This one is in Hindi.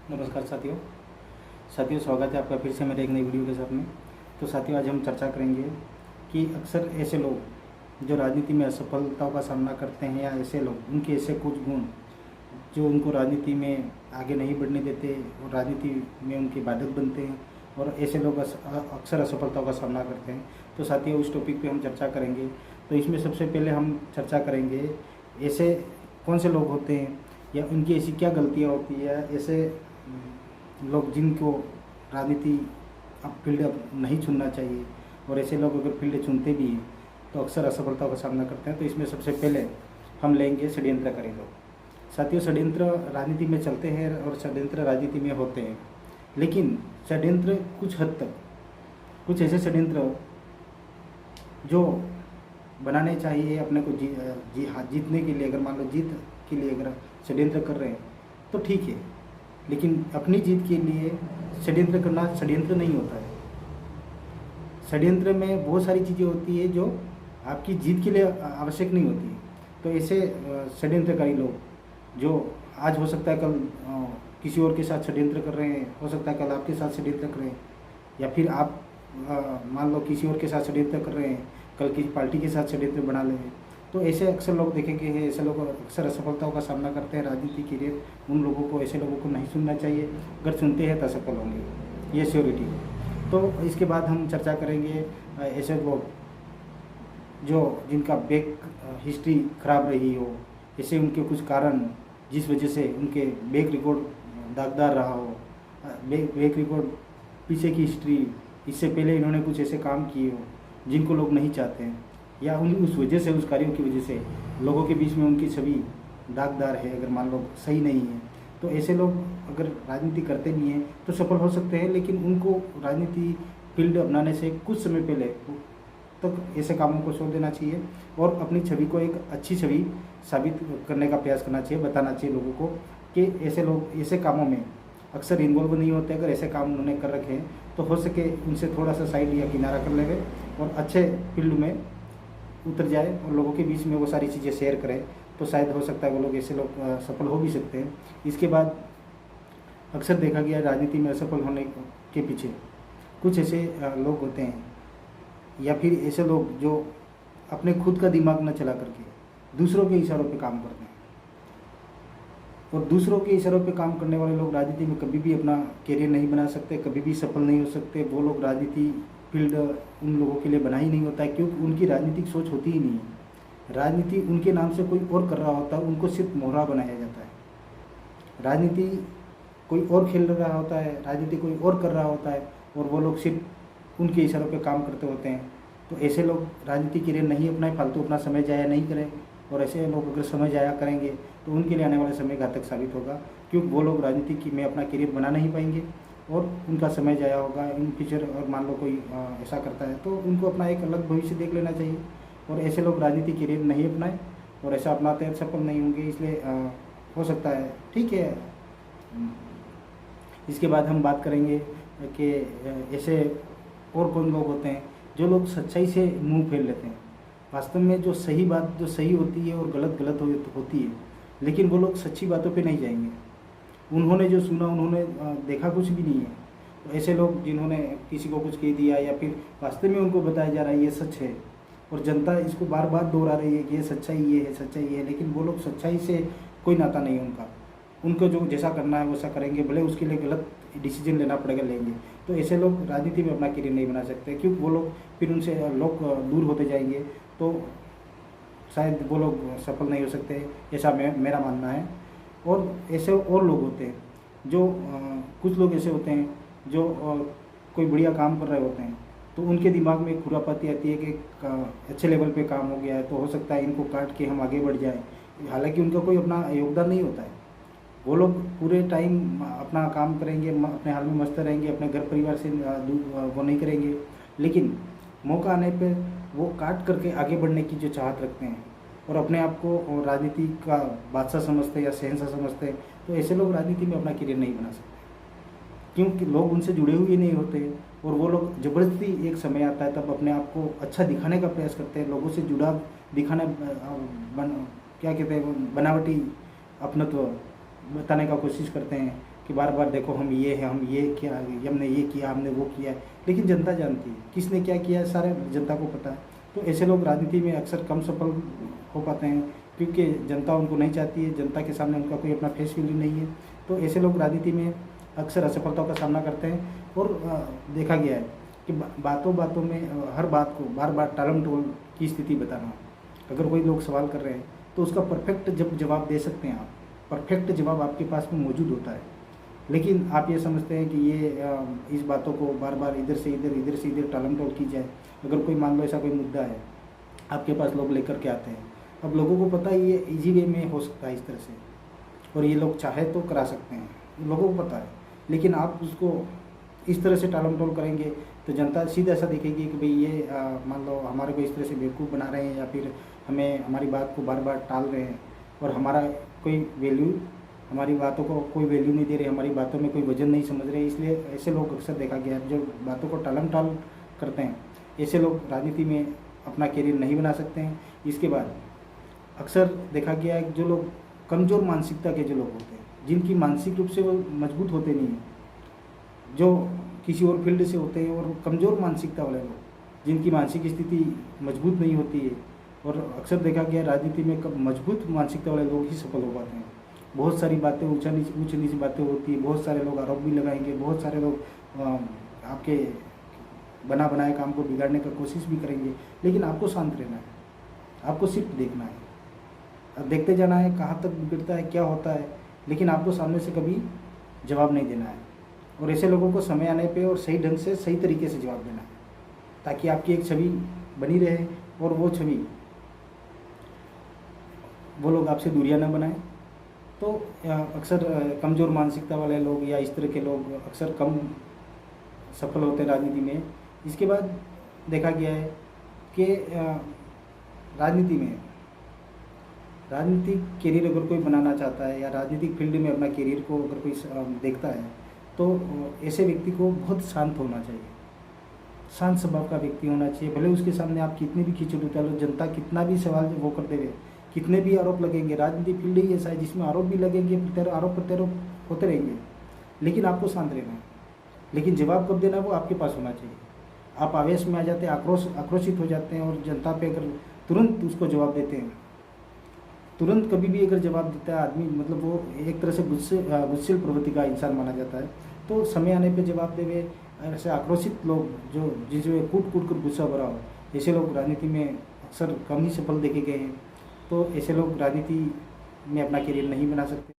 नमस्कार साथियों स्वागत है आपका फिर से मेरे एक नई वीडियो के साथ में। तो साथियों, आज हम चर्चा करेंगे कि अक्सर ऐसे लोग जो राजनीति में असफलताओं का सामना करते हैं या ऐसे लोग उनके ऐसे कुछ गुण जो उनको राजनीति में आगे नहीं बढ़ने देते और राजनीति में उनके बाधक बनते हैं और ऐसे लोग अक्सर असफलताओं का सामना करते हैं। तो साथियों, उस टॉपिक पे हम चर्चा करेंगे। तो इसमें सबसे पहले हम चर्चा करेंगे ऐसे कौन से लोग होते हैं या उनकी ऐसी क्या गलतियाँ होती है, ऐसे लोग जिनको राजनीति अब फील्ड अब नहीं चुनना चाहिए और ऐसे लोग अगर फील्ड चुनते भी हैं तो अक्सर असफलताओं का सामना करते हैं। तो इसमें सबसे पहले हम लेंगे षड्यंत्रकारी लोग। साथियों, षड्यंत्र राजनीति में चलते हैं और षड्यंत्र राजनीति में होते हैं, लेकिन षड्यंत्र कुछ हद तक, कुछ ऐसे षड्यंत्र जो बनाने चाहिए अपने को जीतने के लिए, अगर मान लो जीत के लिए अगर षड्यंत्र कर रहे हैं तो ठीक है, लेकिन अपनी जीत के लिए षड्यंत्र करना षड्यंत्र नहीं होता है। षड्यंत्र में बहुत सारी चीज़ें होती है जो आपकी जीत के लिए आवश्यक नहीं होती है। तो ऐसे षड्यंत्रकारी लोग जो आज हो सकता है कल किसी और के साथ षड्यंत्र कर रहे हैं, हो सकता है कल आपके साथ षड्यंत्र कर रहे हैं, या फिर आप मान लो किसी और के साथ षड्यंत्र कर रहे हैं, कल किसी पार्टी के साथ षड्यंत्र बना ले। तो ऐसे अक्सर लोग देखेंगे हैं, ऐसे लोग अक्सर असफलताओं का सामना करते हैं राजनीति के लिए। उन लोगों को, ऐसे लोगों को नहीं सुनना चाहिए। अगर सुनते हैं तो असफल होंगे, ये श्योरिटी। तो इसके बाद हम चर्चा करेंगे ऐसे लोग जो जिनका बैक हिस्ट्री खराब रही हो, ऐसे उनके कुछ कारण जिस वजह से उनके बैक रिकॉर्ड दागदार रहा हो, बैक रिकॉर्ड पीछे की हिस्ट्री, इससे पहले इन्होंने कुछ ऐसे काम किए हो जिनको लोग नहीं चाहते हैं, या उस वजह से, उस कार्यों की वजह से लोगों के बीच में उनकी छवि दागदार है, अगर मान लो सही नहीं है, तो ऐसे लोग अगर राजनीति करते भी हैं तो सफल हो सकते हैं। लेकिन उनको राजनीति फील्ड अपनाने से कुछ समय पहले तक ऐसे कामों को छोड़ देना चाहिए और अपनी छवि को एक अच्छी छवि साबित करने का प्रयास करना चाहिए, बताना चाहिए लोगों को कि ऐसे लोग ऐसे कामों में अक्सर इन्वॉल्व नहीं होते। अगर ऐसे काम उन्होंने कर रखे हैं तो हो सके उनसे थोड़ा सा साइड या किनारा कर लेवे और अच्छे फील्ड में उतर जाए और लोगों के बीच में वो सारी चीज़ें शेयर करें, तो शायद हो सकता है वो लोग, ऐसे लोग सफल हो भी सकते हैं। इसके बाद अक्सर देखा गया राजनीति में असफल होने के पीछे कुछ ऐसे लोग होते हैं, या फिर ऐसे लोग जो अपने खुद का दिमाग न चला करके दूसरों के इशारों पे काम करते हैं। और दूसरों के इशारों पे काम करने वाले लोग राजनीति में कभी भी अपना करियर नहीं बना सकते, कभी भी सफल नहीं हो सकते। वो लोग राजनीति फील्ड उन लोगों के लिए बना ही नहीं होता है, क्योंकि उनकी राजनीतिक सोच होती ही नहीं है। राजनीति उनके नाम से कोई और कर रहा होता है, उनको सिर्फ मोहरा बनाया जाता है। राजनीति कोई और खेल रहा होता है, राजनीति कोई और कर रहा होता है, और वो लोग सिर्फ उनके इशारों पे काम करते होते हैं। तो ऐसे लोग राजनीति के लिए नहीं अपनाए, फालतू अपना समय जाया नहीं करें। और ऐसे लोग अगर समय जाया करेंगे तो उनके लिए आने वाला समय घातक साबित होगा, क्योंकि वो लोग राजनीति में अपना करियर बना नहीं पाएंगे और उनका समय जाया होगा इन फ्यूचर। और मान लो कोई ऐसा करता है तो उनको अपना एक अलग भविष्य देख लेना चाहिए। और ऐसे लोग राजनीति करियर नहीं अपनाए और ऐसा अपनाते हैं सफल नहीं होंगे, इसलिए हो सकता है, ठीक है। इसके बाद हम बात करेंगे कि ऐसे और कौन लोग होते हैं जो लोग सच्चाई से मुंह फेर लेते हैं। वास्तव में जो सही बात जो सही होती है और गलत गलत होती है, लेकिन वो लोग सच्ची बातों पे नहीं जाएंगे। उन्होंने जो सुना, उन्होंने देखा कुछ भी नहीं है। तो ऐसे लोग जिन्होंने किसी को कुछ कह दिया या फिर वास्तव में उनको बताया जा रहा है ये सच है और जनता इसको बार बार दोहरा रही है कि ये सच्चाई ये है, सच्चाई ये है, लेकिन वो लोग सच्चाई से कोई नाता नहीं है उनका। उनको जो जैसा करना है वैसा करेंगे, भले उसके लिए गलत डिसीजन लेना पड़ेगा, लेंगे। तो ऐसे लोग राजनीति में अपना करियर नहीं बना सकते, क्योंकि वो लोग फिर उनसे लोग दूर होते जाएंगे, तो शायद वो लोग सफल नहीं हो सकते, ऐसा मेरा मानना है। और ऐसे और लोग होते हैं जो कुछ लोग ऐसे होते हैं जो कोई बढ़िया काम कर रहे होते हैं, तो उनके दिमाग में खुरापाती आती है कि अच्छे लेवल पे काम हो गया है तो हो सकता है इनको काट के हम आगे बढ़ जाएं। हालांकि उनका कोई अपना योगदान नहीं होता है। वो लोग पूरे टाइम अपना काम करेंगे, अपने हाल में मस्त रहेंगे, अपने घर परिवार से वो नहीं करेंगे, लेकिन मौका आने पे वो काट करके आगे बढ़ने की जो चाहत रखते हैं और अपने आप को राजनीति का बादशाह समझते या शहंशाह समझते हैं, तो ऐसे लोग राजनीति में अपना करियर नहीं बना सकते, क्योंकि लोग उनसे जुड़े हुए नहीं होते। और वो लोग ज़बरदस्ती एक समय आता है तब अपने आप को अच्छा दिखाने का प्रयास करते हैं, लोगों से जुड़ाव दिखाना, क्या कहते हैं, बनावटी अपनत्व बताने का कोशिश करते हैं। कि बार बार देखो हम ये हैं, हम ये किया, हमने ये किया, हमने वो किया है, लेकिन जनता जानती है किसने क्या किया है, सारे जनता को पता है। तो ऐसे लोग राजनीति में अक्सर कम सफल हो पाते हैं, क्योंकि जनता उनको नहीं चाहती है, जनता के सामने उनका कोई अपना फेस वैल्यू नहीं है। तो ऐसे लोग राजनीति में अक्सर असफलताओं का सामना करते हैं। और देखा गया है कि बातों बातों में हर बात को बार बार टालम टोल की स्थिति बताना। अगर कोई लोग सवाल कर रहे हैं तो उसका परफेक्ट जब जवाब दे सकते हैं आप, परफेक्ट जवाब आपके पास में मौजूद होता है, लेकिन आप ये समझते हैं कि ये इस बातों को बार बार इधर से इधर टालम टोल की जाए। अगर कोई मान लो ऐसा कोई मुद्दा है आपके पास, लोग लेकर के आते हैं, अब लोगों को पता है ये इजी वे में हो सकता है इस तरह से, और ये लोग चाहे तो करा सकते हैं, लोगों को पता है, लेकिन आप उसको इस तरह से टालम टोल करेंगे तो जनता सीधा ऐसा देखेगी कि भाई ये मान लो हमारे को इस तरह से बेवकूफ़ बना रहे हैं, या फिर हमें हमारी बात को बार बार टाल रहे हैं, और हमारा कोई वैल्यू, हमारी बातों को कोई वैल्यू नहीं दे रहे, हमारी बातों में कोई वजन नहीं समझ रहे। इसलिए ऐसे लोग अक्सर देखा गया है जो बातों को टालम टाल करते हैं, ऐसे लोग राजनीति में अपना करियर नहीं बना सकते हैं। इसके बाद अक्सर देखा गया है जो लोग कमज़ोर मानसिकता के जो लोग होते हैं, जिनकी मानसिक रूप से वो मजबूत होते नहीं हैं, जो किसी और फील्ड से होते हैं, और कमज़ोर मानसिकता वाले लोग जिनकी मानसिक स्थिति मजबूत नहीं होती है, और अक्सर देखा गया राजनीति में मजबूत मानसिकता वाले लोग ही सफल हो पाते हैं। बहुत सारी बातें ऊंच नीच बातें होती है, बहुत सारे लोग आरोप भी लगाएंगे, बहुत सारे लोग आपके बना बनाए काम को बिगाड़ने का कोशिश भी करेंगे, लेकिन आपको शांत रहना है, आपको सिर्फ देखना है, अब देखते जाना है कहाँ तक बिगड़ता है, क्या होता है, लेकिन आपको सामने से कभी जवाब नहीं देना है। और ऐसे लोगों को समय आने पे और सही ढंग से सही तरीके से जवाब देना है, ताकि आपकी एक छवि बनी रहे, और वो छवि वो लोग आपसे दूरियां न बनाएं। तो अक्सर कमज़ोर मानसिकता वाले लोग या इस तरह के लोग अक्सर कम सफल होते हैं राजनीति में। इसके बाद देखा गया है कि राजनीति में राजनीतिक करियर अगर कोई बनाना चाहता है, या राजनीतिक फील्ड में अपना करियर को अगर कोई देखता है, तो ऐसे व्यक्ति को बहुत शांत होना चाहिए, शांत स्वभाव का व्यक्ति होना चाहिए। भले उसके सामने आप कितने भी खिचड़ उतारो, जनता कितना भी सवाल वो करते हुए, कितने भी आरोप लगेंगे, राजनीति फील्ड ही ऐसा है जिसमें आरोप भी लगेंगे, आरोप प्रत्यारोप होते रहेंगे, लेकिन आपको शांत रहना है। लेकिन जवाब कब देना वो आपके पास होना चाहिए। आप आवेश में आ जाते हैं, आक्रोशित हो जाते हैं, और जनता पे अगर तुरंत उसको जवाब देते हैं, तुरंत कभी भी अगर जवाब देता है आदमी, मतलब वो एक तरह से गुस्सेल प्रवृत्ति का इंसान माना जाता है। तो समय आने पे जवाब देवे, ऐसे आक्रोशित लोग जो जिसमें कूट कर गुस्सा भरा हो, ऐसे लोग राजनीति में अक्सर कम ही सफल देखे गए हैं। तो ऐसे लोग राजनीति में अपना करियर नहीं बना सकते।